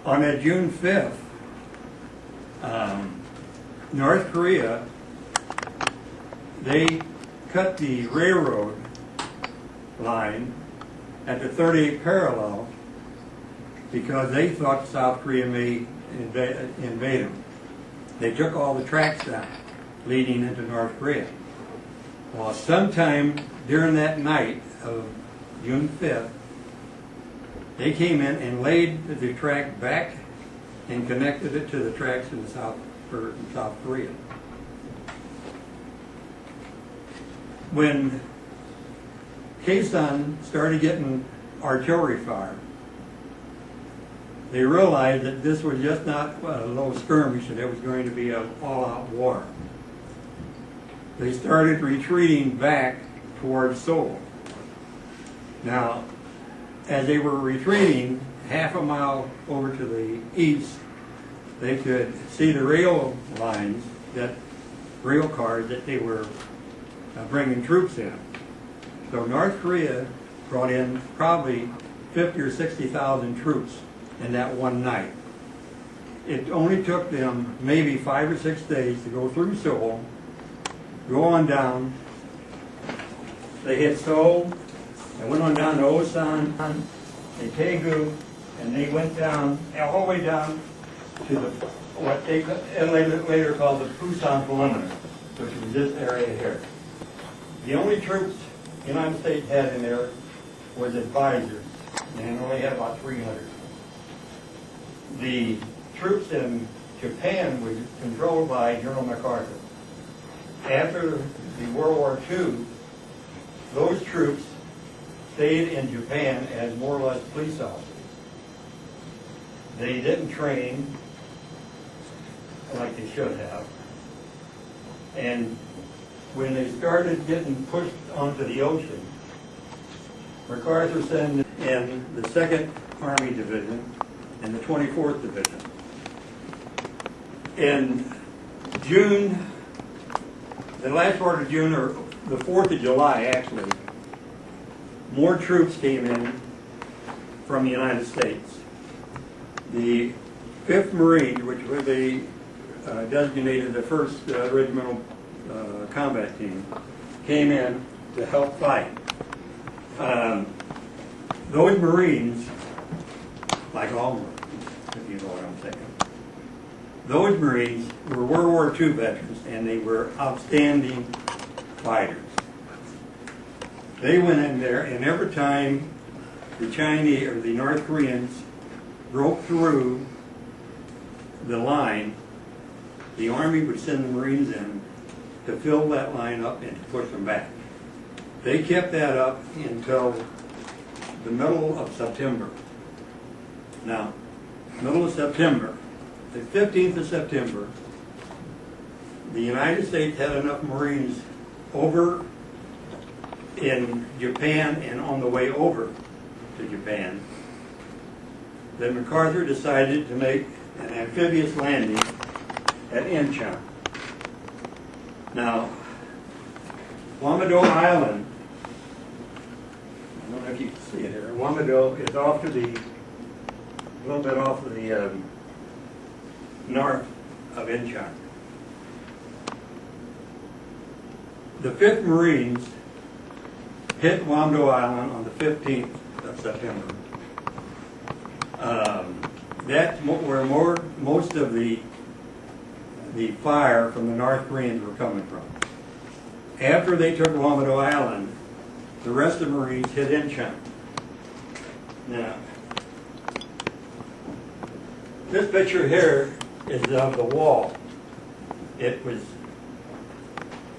On that June 5th, North Korea, they cut the railroad line at the 38th parallel because they thought South Korea may invade them. They took all the tracks down leading into North Korea. Well, sometime during that night of June 5th, they came in and laid the track back and connected it to the tracks in South Korea. When Kaesong started getting artillery fire, they realized that this was just not a little skirmish, and it was going to be an all-out war. They started retreating back towards Seoul. Now, as they were retreating half a mile over to the east, they could see the rail lines, rail cars that they were bringing troops in. So North Korea brought in probably 50 or 60,000 troops in that one night. It only took them maybe 5 or 6 days to go through Seoul, go on down. They hit Seoul, they went on down to Osan, and Daegu, and they went down, all the way down to what they later called the Pusan Peninsula, which was this area here. The only troops the United States had in there was advisors, and only had about 300. The troops in Japan were controlled by General MacArthur. After the World War II, those troops stayed in Japan as more or less police officers. They didn't train like they should have. And when they started getting pushed onto the ocean, MacArthur sent in the 2nd Army Division and the 24th Division. In June, the last part of June, or the 4th of July actually, more troops came in from the United States. The 5th Marines, which were designated the 1st Regimental Combat Team, came in to help fight. Those Marines, like all Marines, if you know what I'm saying, those Marines were World War II veterans, and they were outstanding fighters. They went in there, and every time the Chinese or the North Koreans broke through the line, the Army would send the Marines in to fill that line up and to push them back. They kept that up until the middle of September. Now, middle of September, the 15th of September, the United States had enough Marines over in Japan and on the way over to Japan that MacArthur decided to make an amphibious landing at Incheon. Now, Wamado Island, I don't know if you can see it here, Wamado is off to the, a little bit off of the north of Incheon. The 5th Marines hit Wamado Island on the 15th of September. That's where most of the fire from the North Koreans were coming from. After they took Wamado Island, the rest of the Marines hit Incheon. Now, this picture here is of the wall. It was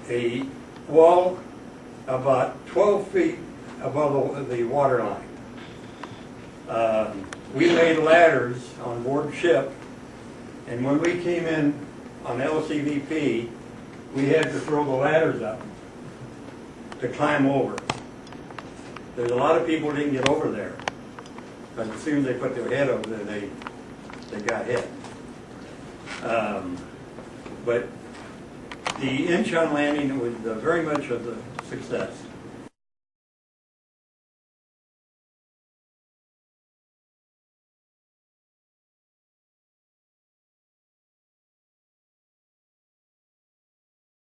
a wall about 12 feet above the water line. We laid ladders on board ship, and when we came in on LCVP, we had to throw the ladders up to climb over. There's a lot of people who didn't get over there, because as soon as they put their head over there, they got hit. But the Incheon landing was very much of a success.